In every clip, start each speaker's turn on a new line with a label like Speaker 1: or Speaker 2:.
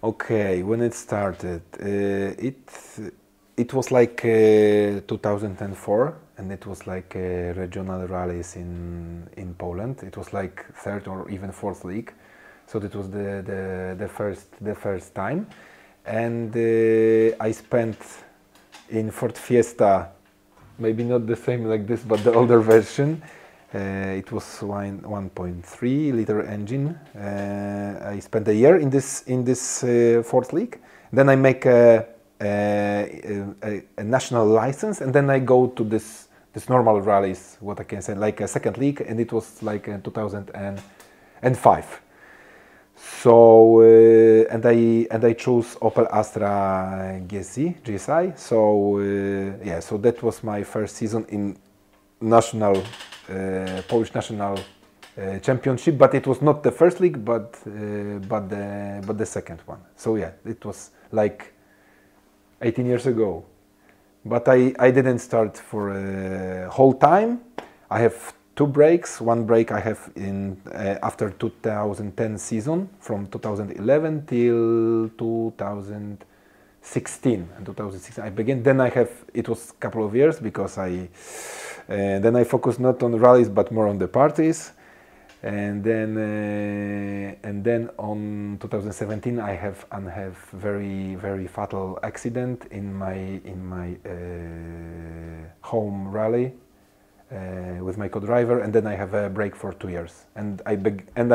Speaker 1: Okay, when it started, it was like 2004, and it was like regional rallies in Poland. It was like third or even fourth league, so that was the first time, and I spent in Ford Fiesta, maybe not the same like this, but the older version. It was 1.3 liter engine. I spent a year in this fourth league. Then I make a national license, and then I go to this normal rallies, what I can say, like a second league, and it was like in 2005. So and I chose Opel Astra GSI. So yeah, so that was my first season in national Polish national championship, but it was not the first league, but the second one. So yeah, it was like 18 years ago. But I didn't start for a whole time. I have two breaks. One break I have in after 2010 season, from 2011 till 2016. And 2016 I began. Then it was a couple of years because then I focused not on rallies but more on the parties. And then on 2017 I have very fatal accident in my home rally with my co-driver, and then I have a break for 2 years, and I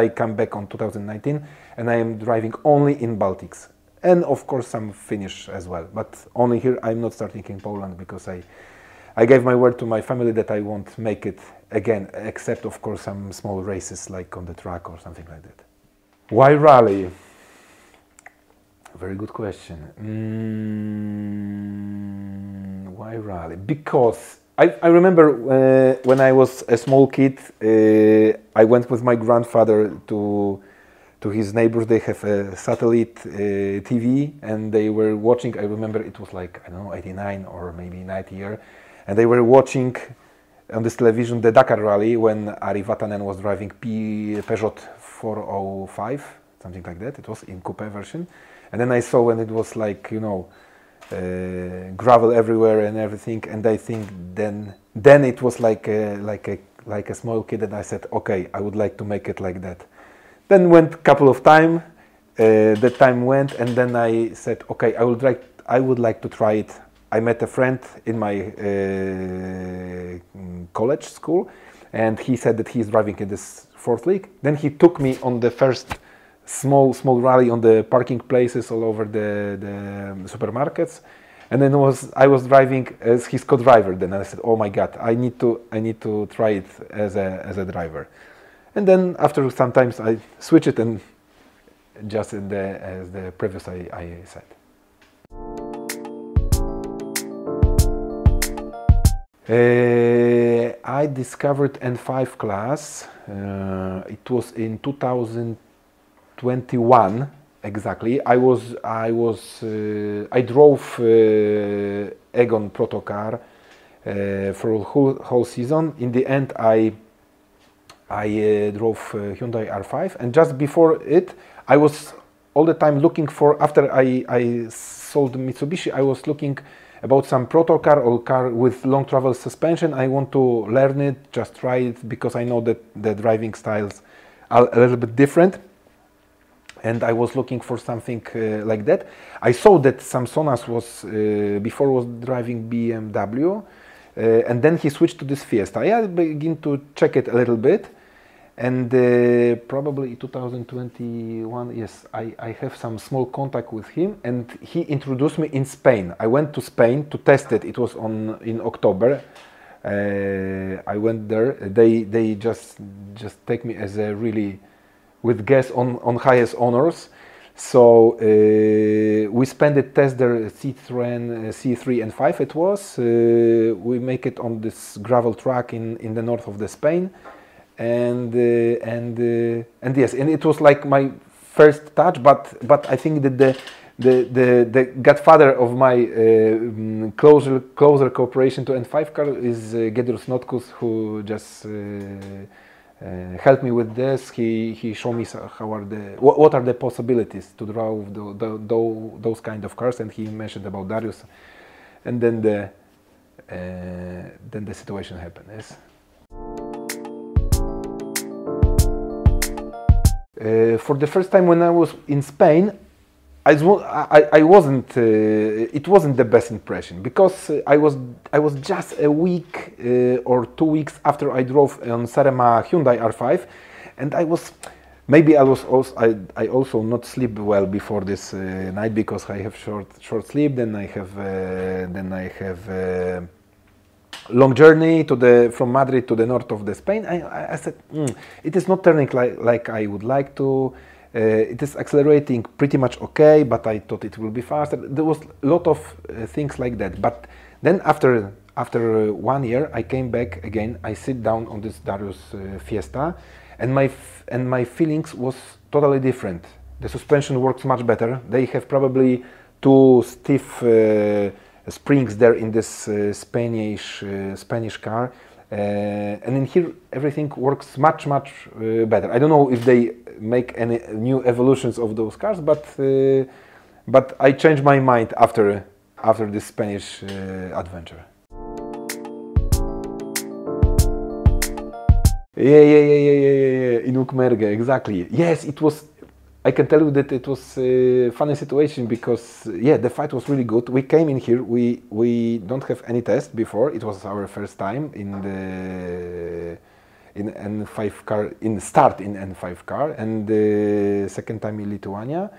Speaker 1: come back on 2019, and I am driving only in Baltics, and of course some Finnish as well, but only here. I'm not starting in Poland because I gave my word to my family that I won't make it again, except of course some small races like on the track or something like that. Why rally? Very good question. Why rally? Because I remember when I was a small kid, I went with my grandfather to his neighbors. They have a satellite TV, and they were watching. I remember it was like, I don't know, 89 or maybe 90 year. And they were watching on this television the Dakar Rally when Ari Vatanen was driving Peugeot 405, something like that. It was in coupe version. And then I saw when it was like, you know, gravel everywhere and everything. And I think then it was like a small kid, and I said, okay, I would like to make it like that. Then went a couple of time. The time went, and then I said, okay, I would like to try it. I met a friend in my college school, and he said that he's driving in this fourth league. Then he took me on the first small rally on the parking places all over the supermarkets, and then I was driving as his co-driver. Then I said, oh my God, I need to try it as a driver. And then after some times I switch it, and just as the previous I said. I discovered N5 class. It was in 2021 exactly. I drove Egon Protocar for a whole season. In the end, I drove Hyundai R5, and just before it, I was all the time looking for. After I sold Mitsubishi, I was looking about some proto car or car with long travel suspension. I want to learn it, just try it, because I know that the driving styles are a little bit different. And I was looking for something like that. I saw that Samsonas before was driving BMW, and then he switched to this Fiesta. I began to check it a little bit, and probably in 2021, yes, I have some small contact with him, and he introduced me in Spain. I went to Spain to test it. It was in October. I went there. They just take me as a really with guests on highest honors. So we spent the test there, Citroën C3 and 5 it was. We make it on this gravel track in the north of the Spain. And yes, and it was like my first touch, but I think that the godfather of my closer cooperation to N5 car is Gedrus Notkus, who just helped me with this. He showed me what are the possibilities to draw those kind of cars, and he mentioned about Darius, and then the situation happened. Yes. For the first time when I was in Spain, I wasn't. It wasn't the best impression because I was just a week or 2 weeks after I drove on Sarema Hyundai R5, and I also not sleep well before this night because I have short sleep. Then I have long journey from Madrid to the north of the Spain. I said it is not turning like I would like to. It is accelerating pretty much okay, but I thought it will be faster. There was a lot of things like that. But then after 1 year, I came back again. I sit down on this Darius Fiesta, and my feelings was totally different. The suspension works much better. They have probably 2 stiff springs there in this Spanish car. And in here everything works much better. I don't know if they make any new evolutions of those cars, but I changed my mind after this Spanish adventure. Yeah. In Ukmergę, exactly. Yes, it was. I can tell you that it was a funny situation because the fight was really good. We came in here. We don't have any test before. It was our first time in N5 car, in N5 car, and the second time in Lithuania.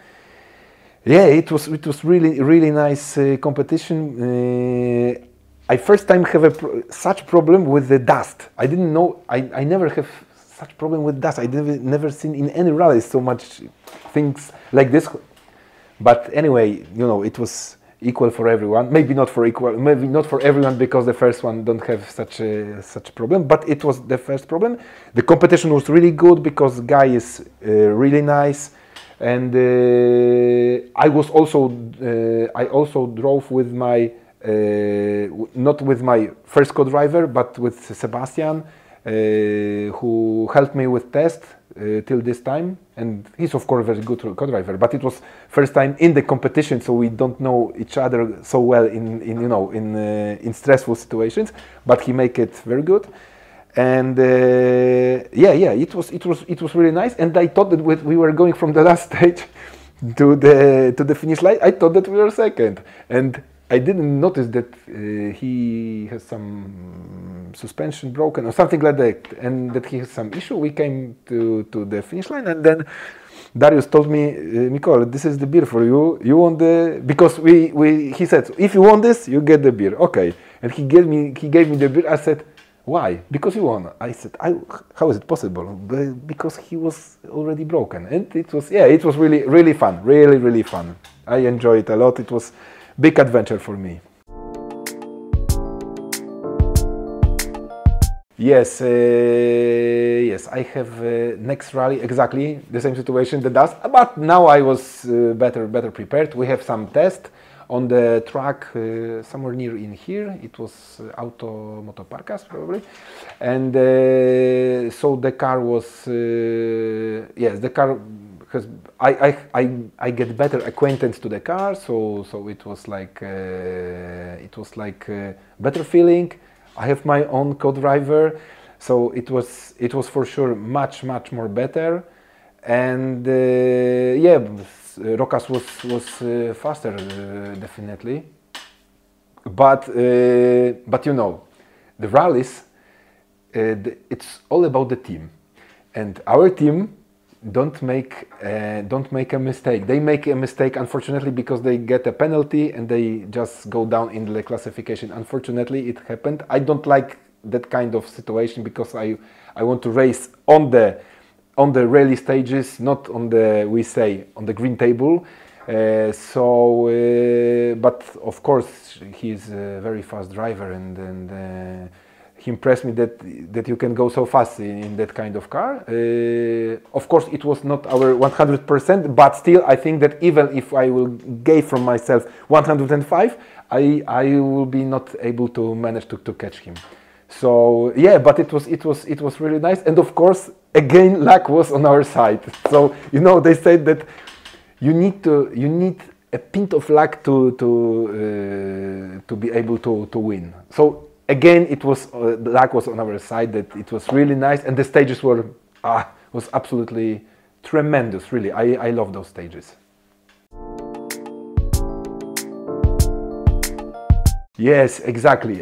Speaker 1: Yeah, it was really nice competition. I first time have such problem with the dust. I didn't know. I never have such problem with dust. I never seen in any rally so much things like this. But anyway, it was equal for everyone. Maybe not for everyone because the first one don't have such problem. But it was the first problem. The competition was really good because guy is really nice, and I also drove with my not with my first co-driver, but with Sebastian. Who helped me with test till this time, and he's of course a very good co-driver. But it was first time in the competition, so we don't know each other so well in stressful situations. But he make it very good, and it was really nice. And I thought that we were going from the last stage to the finish line. I thought that we were second, and I didn't notice that he has some suspension broken or something like that, and that he has some issue. We came to the finish line, and then Darius told me, Mikolaj, this is the beer for you. You want because he said, if you want this, you get the beer. Okay, and he gave me the beer. I said, why? Because you won. I said, how is it possible? Because he was already broken, and it was really fun, really fun. I enjoyed it a lot. It was big adventure for me. Yes, I have next rally exactly the same situation, the dust, but now I was better prepared. We have some test on the track somewhere near in here. It was Auto Motoparkas probably, and so the car was the car has I get better acquaintance to the car, so it was like better feeling. I have my own co-driver, so it was for sure much more better, and Rokas was faster definitely, but the rallies it's all about the team, and our team don't make a mistake. They make a mistake, unfortunately, because they get a penalty and they just go down in the classification. Unfortunately, it happened. I don't like that kind of situation because I want to race on the rally stages, not on the green table. But of course, he's a very fast driver, and he impressed me that you can go so fast in that kind of car. Of course, it was not our 100%, but still, I think that even if I will give from myself 105, I will be not able to manage to catch him. So yeah, but it was really nice, and of course again luck was on our side. So you know, they said that you need a pint of luck to be able to win. So again, it was the luck was on our side, that it was really nice, and the stages was absolutely tremendous. Really, I love those stages. Yes, exactly,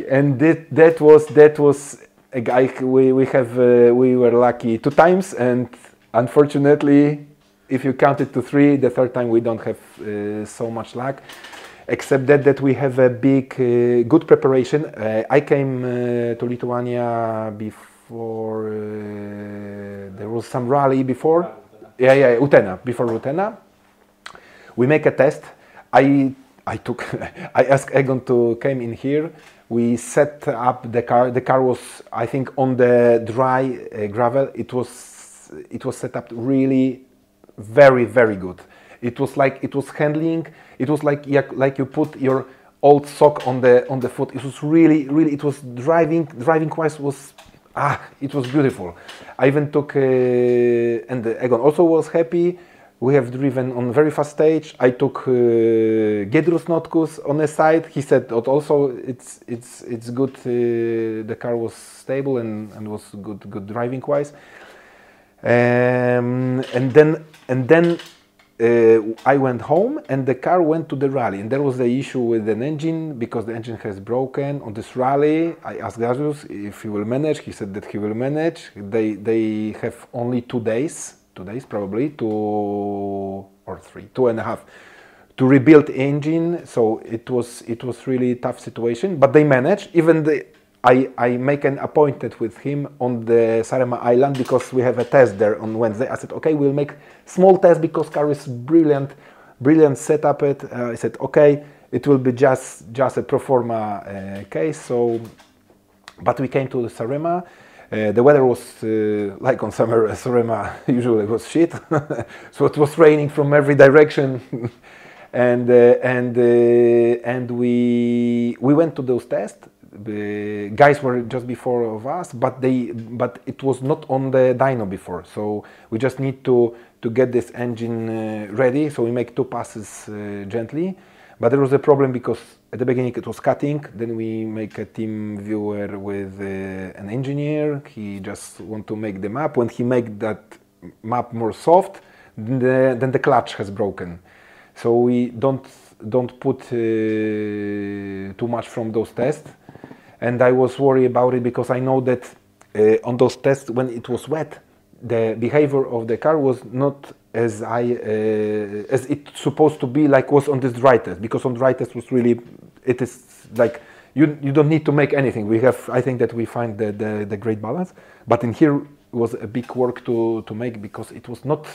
Speaker 1: and that was a guy we were lucky 2 times, and unfortunately, if you count it to 3, the 3rd time we don't have so much luck, except that we have a big good preparation. I came to Lithuania before there was some rally before. Yeah, Utena, before Utena. We make a test. I asked Egon to come in here. We set up the car. The car was, I think, on the dry gravel. It was set up really very, very good. It was handling. It was like you put your old sock on the foot. It was really. It was driving wise was it was beautiful. I even took and Egon also was happy. We have driven on very fast stage. I took Giedrius Notkus on the side. He said that also it's good. The car was stable and was good driving wise. And then I went home, and the car went to the rally, and there was the issue with an engine because the engine has broken on this rally. I asked Giedrius if he will manage. He said that he will manage. They have only 2 days. 2 days probably, 2 or 3, 2.5, to rebuild engine. So it was really tough situation, but they managed. Even I make an appointment with him on the Saaremaa Island because we have a test there on Wednesday. I said, okay, we'll make small test because car is brilliant setup. I said, okay, it will be just a pro forma case. So, but we came to the Saaremaa. The weather was like on summer Saaremaa usually was shit, so it was raining from every direction, and we went to those tests. The guys were just before of us, but it was not on the dyno before, so we just need to get this engine ready. So we make 2 passes gently. But there was a problem because at the beginning it was cutting. Then we make a team viewer with an engineer. He just want to make the map. When he make that map more soft, then the clutch has broken. So we don't put too much from those tests. And I was worried about it because I know that on those tests when it was wet, the behavior of the car was not as it's supposed to be, like was on this dry test, because on dry test was really, it is like you don't need to make anything. We have, I think that we find the great balance, but in here was a big work to make because it was not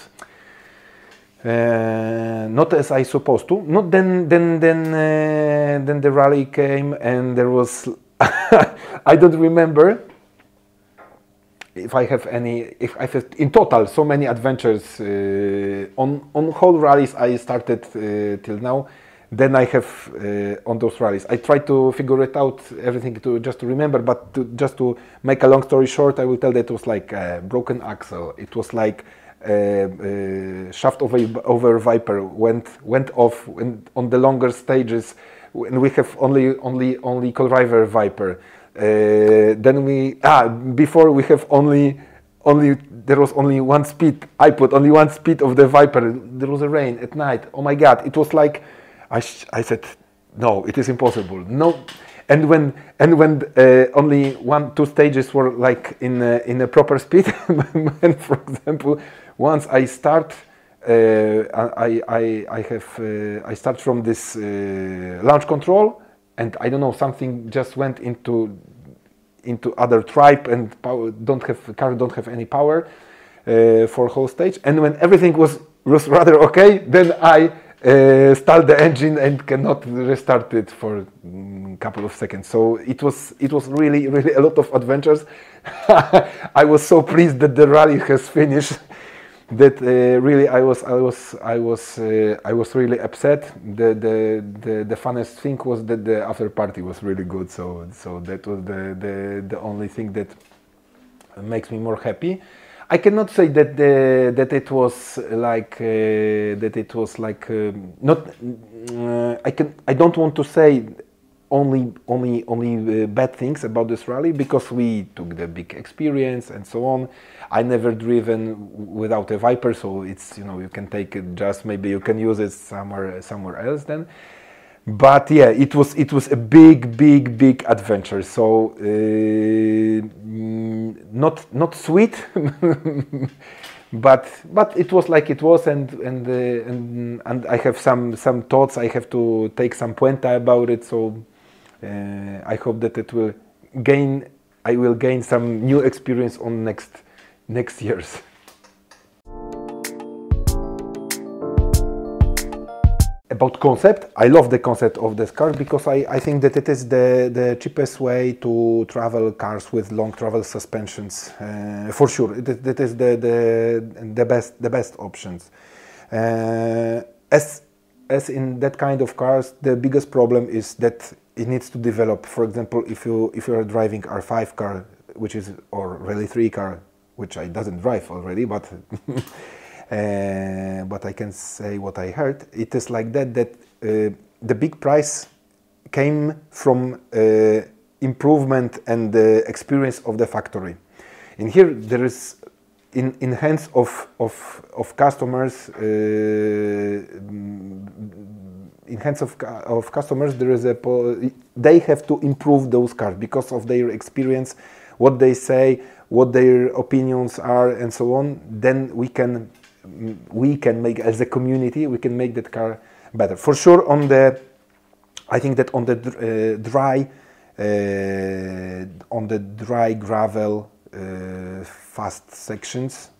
Speaker 1: as I supposed to. Not then the rally came and there was I don't remember if I have in total so many adventures on whole rallies I started till now. Then I have on those rallies. I try to figure it out, everything just to remember, but just to make a long story short, I will tell that it was like a broken axle. It was like shaft over Viper went off on the longer stages, and we have only co-driver Viper. Then before we have only there was only 1 speed. I put only 1 speed of the Viper. There was a rain at night. Oh my God! It was like I said, no, it is impossible. No, and when only 1-2 stages were like in a proper speed. And for example, once I start, I start from this launch control. And I don't know, something just went into other tribe and car don't have any power for whole stage. And when everything was rather okay, then I start the engine and cannot restart it for a couple of seconds. So it was really a lot of adventures. I was so pleased that the rally has finished. that really I was really upset. The funniest thing was that the after party was really good. So that was the only thing that makes me more happy. I cannot say that that it was like not. I don't want to say only bad things about this rally, because we took the big experience and so on. I never driven without a Viper, so it's, you know, you can take it, just maybe you can use it somewhere else then. But yeah, it was a big adventure. So not sweet, but it was like it was, and I have some thoughts. I have to take some puenta about it. So I hope that it will gain. I will gain some new experience on next years. About concept, I love the concept of this car, because I think that it is the cheapest way to travel cars with long travel suspensions. For sure, that is the best options. As in that kind of cars, the biggest problem is that it needs to develop. For example, if you are driving R5 car, which is, or Rally 3 car, which I doesn't drive already, but but I can say what I heard. It is like that the big price came from improvement and the experience of the factory. In here there is in hands of customers. In hands of customers, there is they have to improve those cars because of their experience, what they say, what their opinions are, and so on. Then we can make, as a community, we can make that car better. For sure, I think that on the dry gravel fast sections,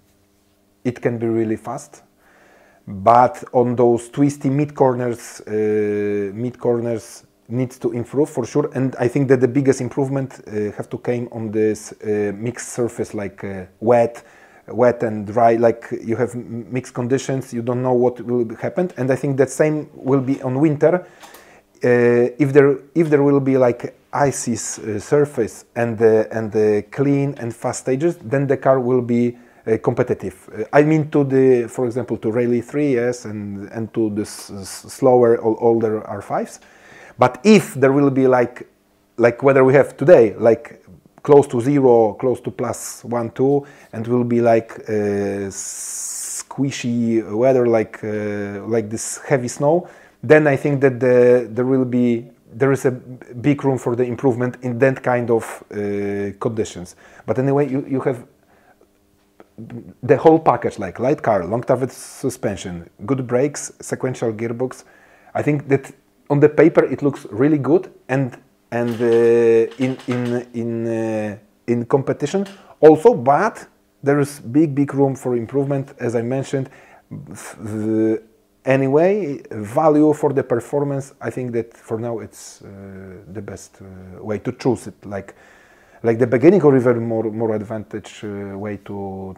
Speaker 1: it can be really fast. But on those twisty mid corners needs to improve for sure. And I think that the biggest improvement have to come on this mixed surface, like wet and dry. Like you have mixed conditions, you don't know what will happen. And I think that same will be on winter. If there will be like icy surface and the clean and fast stages, then the car will be competitive. I mean, for example, to Rally 3, yes, and to the slower or older R5s. But if there will be like weather we have today, like close to zero, close to +1, 2, and will be like squishy weather, like this heavy snow, then I think that there is a big room for the improvement in that kind of conditions. But anyway, you have the whole package, like light car, long travel suspension, good brakes, sequential gearbox. I think that on the paper it looks really good, and in competition also, but there is big room for improvement, as I mentioned. Anyway, value for the performance, I think that for now it's the best way to choose it. Like the beginning, or even more advantage way to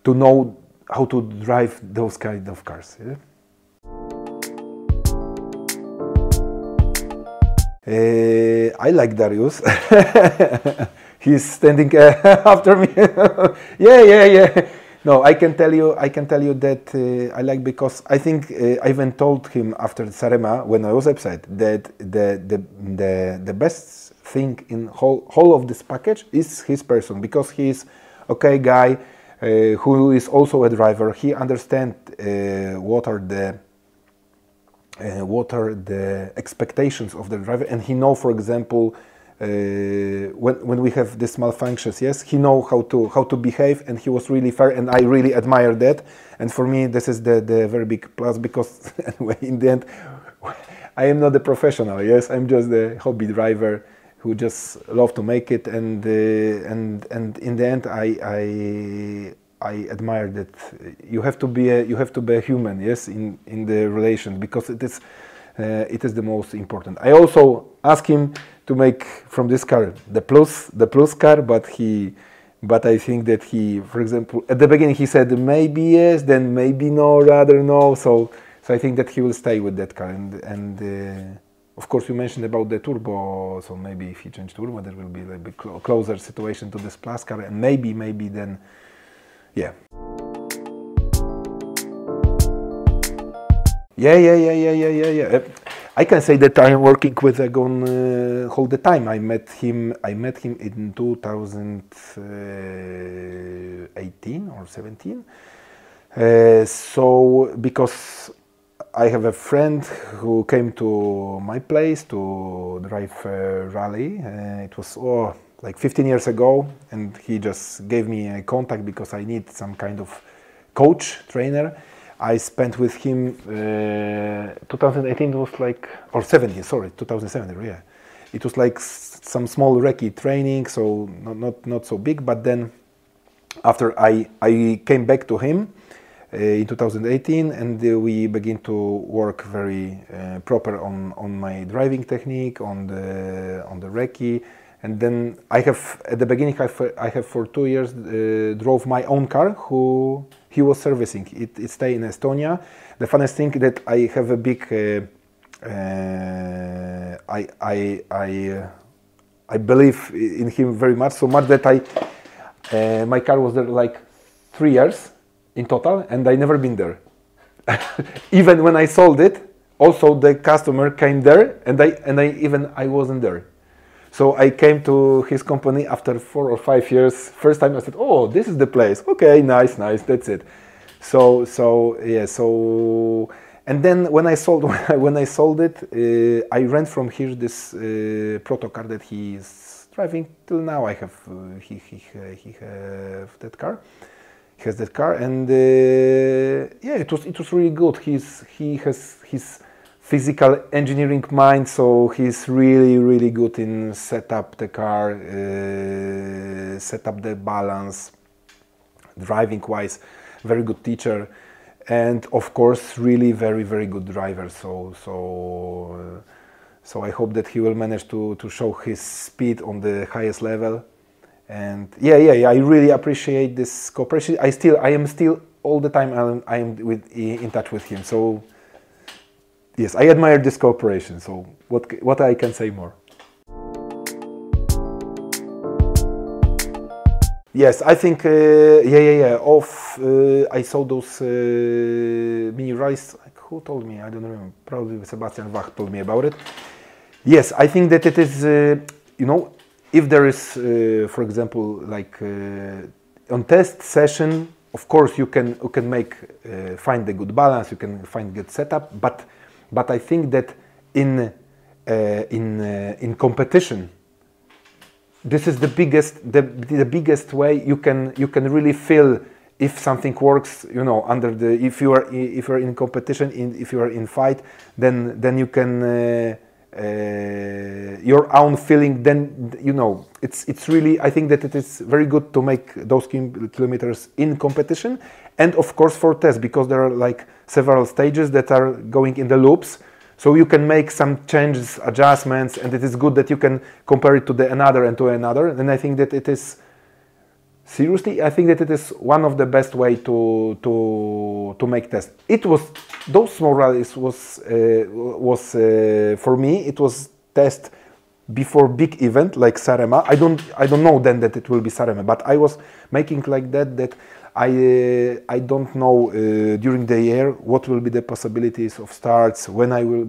Speaker 1: know how to drive those kind of cars. Yeah? I like Darius. He's standing after me. Yeah. No, I can tell you that I like, because I think I even told him after Sarema, when I was upset, that the best thing in whole of this package is his person, because he's okay guy who is also a driver. He understands what are the expectations of the driver, and he know, for example, when we have these malfunctions, yes, he know how to behave, and he was really fair, and I really admire that. And for me, this is the very big plus, because anyway, in the end, I am not a professional. Yes, I'm just a hobby driver who just love to make it, and in the end, I admire that you have to be a human, yes, in the relation, because it is the most important. I also asked him to make from this car the plus car, but he But I think that he, for example, at the beginning he said maybe yes, then maybe no, rather no. So I think that he will stay with that car. And of course, you mentioned about the turbo. So maybe if he changes turbo, there will be a bit closer situation to this Plus car, and maybe then, yeah. Yeah. I can say that I am working with Egon all the time. I met him in 2018 or 17. So because I have a friend who came to my place to drive rally. It was like 15 years ago, and he just gave me a contact because I need some kind of coach, trainer. I spent with him 2018 was like, or 17, sorry, 2017, yeah. It was like some small recce training, so not so big. But then after I came back to him in 2018, and we began to work very proper on my driving technique, on the recce. And then I have, at the beginning, I have for 2 years drove my own car, who he was servicing. It stay in Estonia. The funniest thing that I have a big, I believe in him very much, so much that my car was there like 3 years in total, and I never been there. Even when I sold it, also the customer came there, and I wasn't there. So I came to his company after 4 or 5 years. First time I said, "Oh, this is the place. Okay, nice, that's it." So yeah. So and then when I sold it, I rent from here this proto car that he is driving till now. I have he have that car. He has that car, and yeah, it was really good. He has his physical engineering mind, so he's really good in set up the car, set up the balance, driving wise, very good teacher, and of course really very good driver. So I hope that he will manage to show his speed on the highest level. And yeah, I really appreciate this cooperation. I am still all the time I am in touch with him. So yes, I admire this cooperation. So what I can say more? Yes, I think yeah. I saw those mini rallies. Who told me? I don't remember. Probably Sebastian Wach told me about it. Yes, I think that it is. If there is, for example, like on test session, of course you can find the good balance. You can find good setup, but I think that in competition, this is the biggest way you can really feel if something works. If you are in competition, if you are in fight, then you can your own feeling. Then it's really. I think that it is very good to make those kilometers in competition, and of course for test, because there are like several stages that are going in the loops, so you can make some changes, adjustments, and it is good that you can compare it to another. And I think that it is seriously. I think that it is one of the best way to make tests. It was those small rallies was for me. It was test before big event like Saaremaa. I don't know then that it will be Saaremaa, but I was making like that I don't know during the year what will be the possibilities of starts, what I will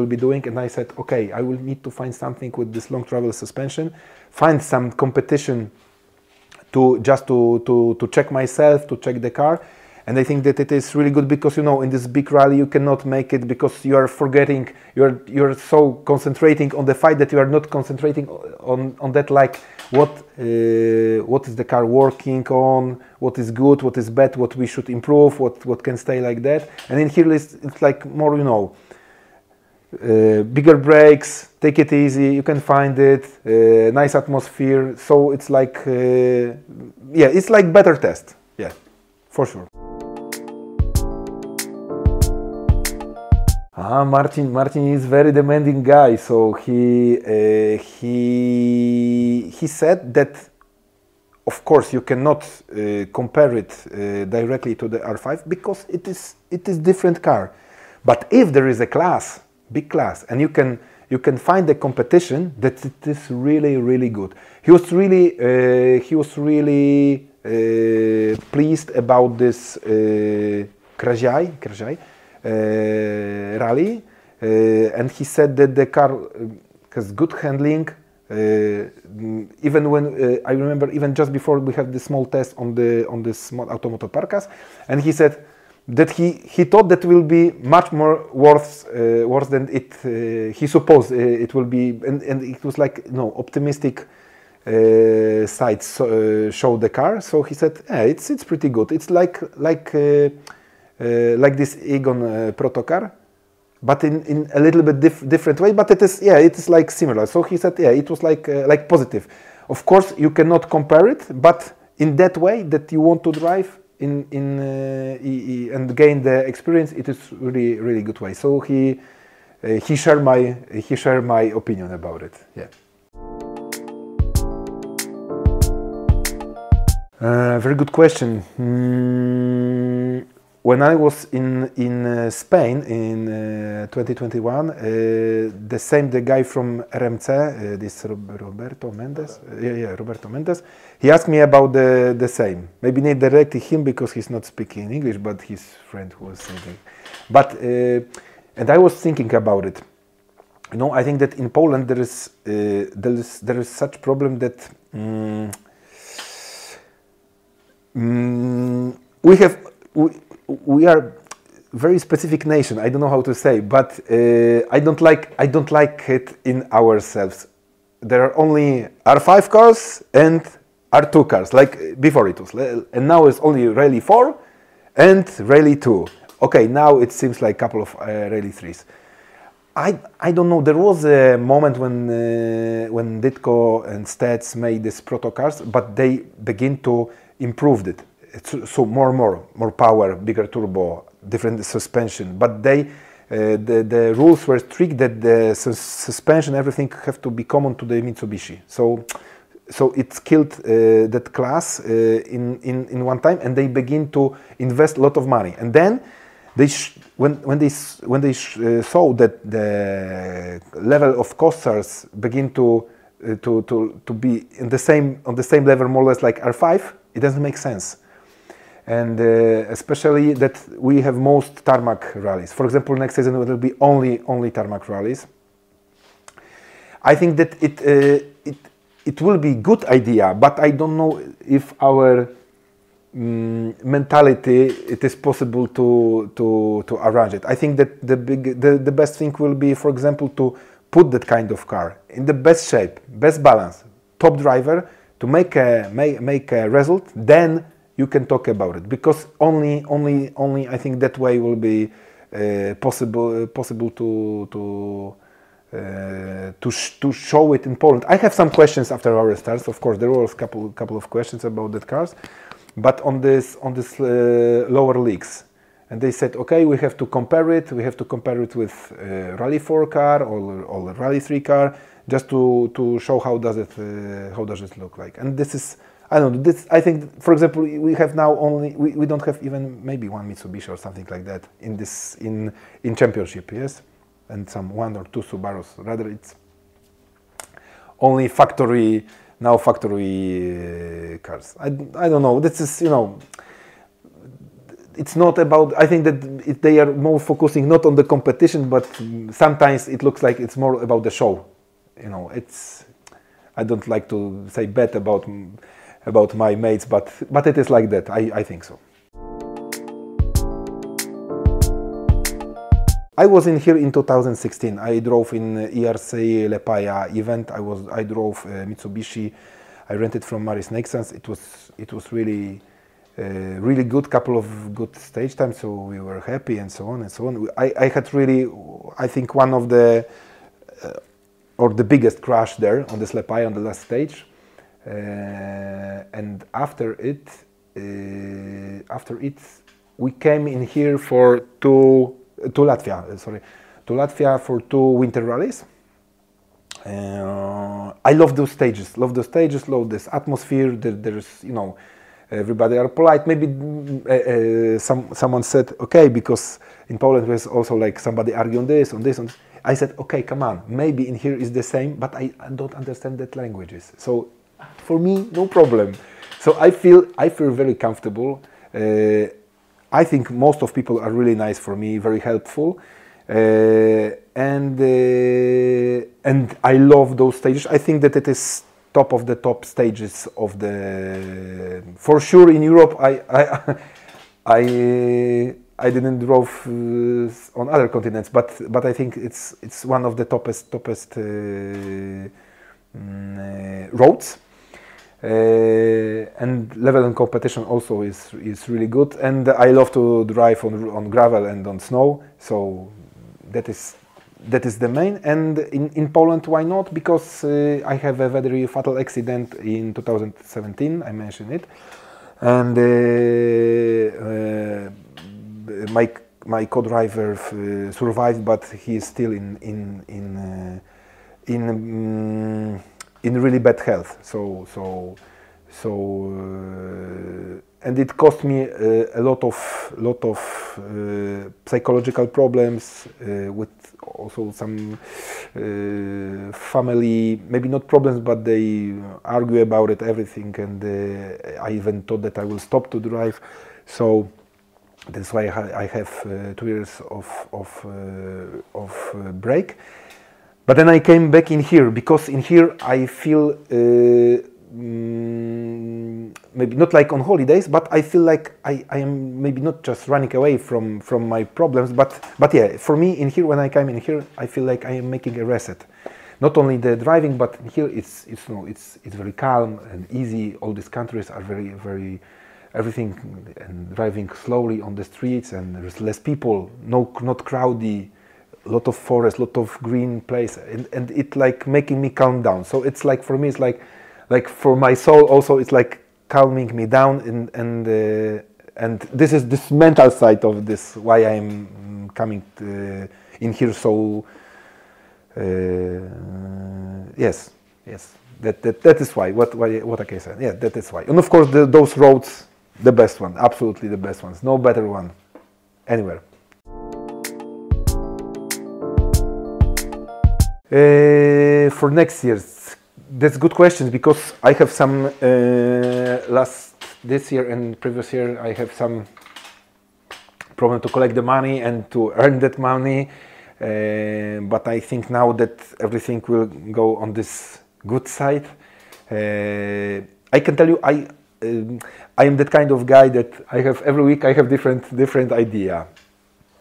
Speaker 1: be doing, and I said, okay, I will need to find something with this long travel suspension, find some competition to check myself, to check the car. And I think that it is really good because in this big rally you cannot make it because you are forgetting, you're so concentrating on the fight that you are not concentrating on that, like what is the car working on, what is good, what is bad, what we should improve, what can stay like that. And in here it's like more bigger brakes, take it easy, you can find it, nice atmosphere. So it's like yeah, it's like better test, yeah, for sure. Martin is very demanding guy. So he said that of course, you cannot compare it directly to the R5 because it is different car. But if there is a class, big class, and you can find a competition that it is really, really good. He was really pleased about this Krajai rally, and he said that the car has good handling. Even when I remember, even just before we had the small test on the small Automoto Parkas, and he said that he thought that will be much more worse than it he supposed it will be, and it was like optimistic sides show the car. So he said, yeah, it's pretty good. It's like this Egon Proto car, but in a little bit different way. But it is like similar. So he said, yeah, it was like positive. Of course, you cannot compare it, but in that way that you want to drive and gain the experience, it is really, really good way. So he shared my opinion about it. Yeah. Very good question. When I was in Spain in 2021, the guy from RMC, this Roberto Mendes, Roberto Mendes, he asked me about the same. Maybe not directly him because he's not speaking English, but his friend who was thinking. But and I was thinking about it. I think that in Poland there is such problem that we are very specific nation. I don't know how to say, but I don't like it in ourselves. There are only R5 cars and R2 cars, like before it was, and now it's only Rally 4 and Rally 2. Okay, now it seems like a couple of Rally 3s. I don't know. There was a moment when Ditko and Stets made these proto cars, but they begin to improve it. So more power, bigger turbo, different suspension. But the rules were strict that the suspension, everything have to be common to the Mitsubishi. So it killed that class in one time, and they begin to invest a lot of money. And then when they saw that the level of cost cars begin to be on the same level more or less like R5, it doesn't make sense. And especially that we have most tarmac rallies. For example, next season it will be only tarmac rallies. I think that it will be good idea, but I don't know if our mentality it is possible to arrange it. I think that the best thing will be, for example, to put that kind of car in the best shape, best balance, top driver to make a result. Then you can talk about it, because only I think that way will be possible to show it in Poland. I have some questions after our starts. Of course, there was a couple of questions about that cars, but on this lower leagues, and they said, okay, we have to compare it. We have to compare it with Rally 4 car or Rally 3 car, just to show how does it look like. And this is, I don't know, this, I think, for example, we have now we don't have even maybe one Mitsubishi or something like that in championship, yes, and some one or two Subarus. Rather, it's only factory cars. I don't know. This is, it's not about. I think that they are more focusing not on the competition, but sometimes it looks like it's more about the show. It's. I don't like to say bad about my mates, but it is like that. I think so. I was in here in 2016. I drove in ERC Lepaja event. I drove Mitsubishi. I rented from Maris Nexans. It was really really good. Couple of good stage times, so we were happy and so on and so on. I had really, I think, one of the or the biggest crash there on this Lepaja on the last stage. And after it, we came in here to Latvia for two winter rallies. I love those stages. Love this atmosphere. There's, you know, everybody are polite. Maybe someone said, okay, because in Poland there's also like somebody argue on this, on this, on this. I said, okay, come on, maybe in here is the same, but I don't understand that languages. So for me, no problem. So I feel very comfortable. I think most of people are really nice for me, very helpful. And I love those stages. I think that it is top of the top stages of the. For sure, in Europe, I didn't drove on other continents, but I think it's one of the toppest roads. And level and competition also is really good. And I love to drive on gravel and on snow. So that is the main. And in Poland, why not? Because I have a very fatal accident in 2017. I mentioned it, and my co-driver survived, but he is still in really bad health. So and it cost me a lot of psychological problems, with also some family, maybe not problems, but they argue about it, everything, and I even thought that I will stop to drive. So that's why I have 2 years of break. But then I came back in here, because in here I feel maybe not like on holidays, but I feel like I am maybe not just running away from my problems, but yeah, for me in here, when I came in here, I feel like I am making a reset. Not only the driving, but here it's very calm and easy. All these countries are very everything, and driving slowly on the streets, and there's less people, not crowdy. Lot of forest, lot of green place, and it like making me calm down. So it's like, for me, it's like for my soul also, it's like calming me down, and this is this mental side of this, why I'm coming in here. So yes, that is why. What I can say. Yeah, that is why. And of course, those roads, the best one, absolutely the best ones. No better one anywhere. For next year, that's good questions, because I have some this year and previous year I have some problem to collect the money and to earn that money, but I think now that everything will go on this good side. I can tell you, I am that kind of guy that I have every week I have different idea.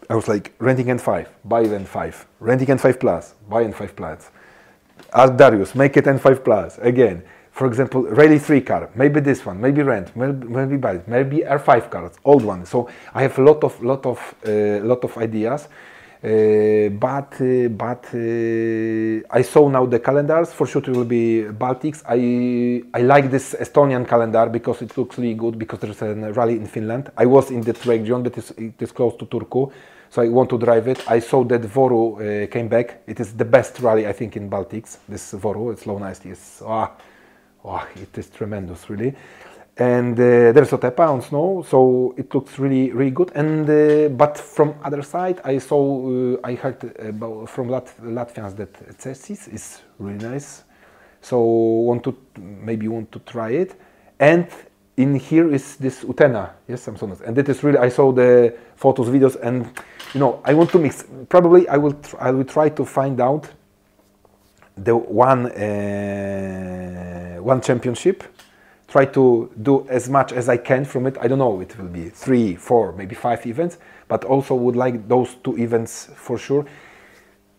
Speaker 1: I was like, renting N5, buy N5, renting N5 Plus, buy N5 Plus. Ask Darius, make it N5 Plus again. For example, Rally 3 car, maybe this one, maybe rent, maybe buy it, maybe R5 cars, old one. So I have a lot of ideas, but I saw now the calendars. For sure, it will be Baltics. I like this Estonian calendar because it looks really good, because there's a rally in Finland. I was in that region, but it is close to Turku. So I want to drive it. I saw that Voru came back. It is the best rally, I think, in Baltics. This Voru, it's low nice. It is tremendous, really. And there's Otepa on snow, so it looks really good. And but from other side, I heard about from Latvians that Cesis is really nice. So want to try it. And in here is this Utena, yes, Samsonov, and it is really. I saw the photos, videos, and you know, I want to mix. Probably I will try to find out the one championship. Try to do as much as I can from it. I don't know, it will be 3, 4, maybe 5 events, but also would like those 2 events for sure.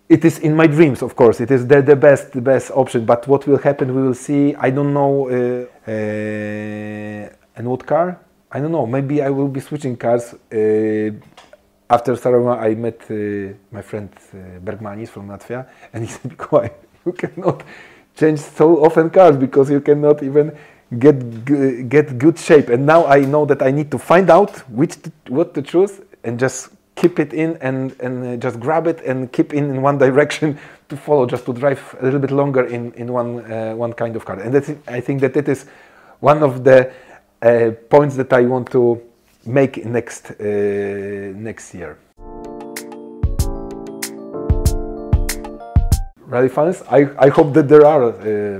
Speaker 1: It is in my dreams, of course. It is the best option. But what will happen, we will see. I don't know. And what car? I don't know. Maybe I will be switching cars. After Saroma, I met my friend Bergmanis from Latvia, and he said, "Why you cannot change so often cars, because you cannot even get good shape." And now I know that I need to find out what to choose, and just keep it in and just grab it and keep in one direction, to follow, just to drive a little bit longer in one kind of car. And I think that it is one of the points that I want to make next year. Rally fans, I hope that there are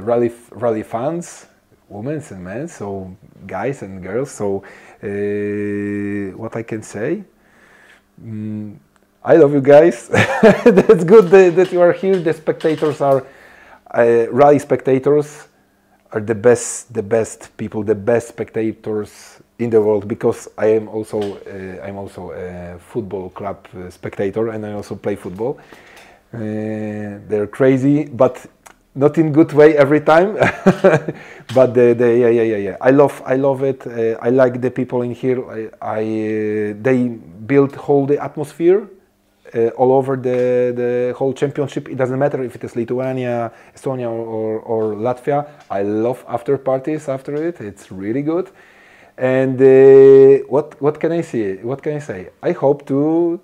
Speaker 1: rally fans, women and men, so guys and girls. So what I can say, I love you guys. That's good that you are here. The spectators are rally spectators are the best people, the best spectators in the world, because I am also a football club spectator, and I also play football. They're crazy, but not in good way every time. But yeah. I love it. I like the people in here. They build whole the atmosphere all over the whole championship. It doesn't matter if it is Lithuania, Estonia, or Latvia. I love after parties after it. It's really good. And what can I say? What can I say? I hope to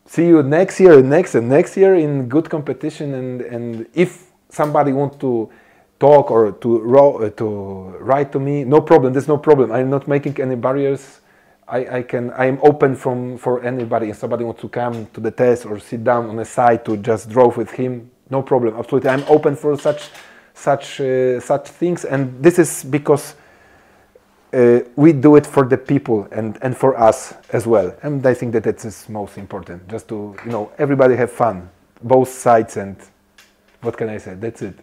Speaker 1: see you next year, next year in good competition. And if somebody wants to talk or to write to me, no problem. There's no problem. I'm not making any barriers. I am open for anybody. If somebody wants to come to the test or sit down on the side to just draw with him, no problem. Absolutely, I'm open for such things. And this is because we do it for the people and for us as well. And I think that it is most important. Just to everybody have fun, both sides. And what can I say? That's it.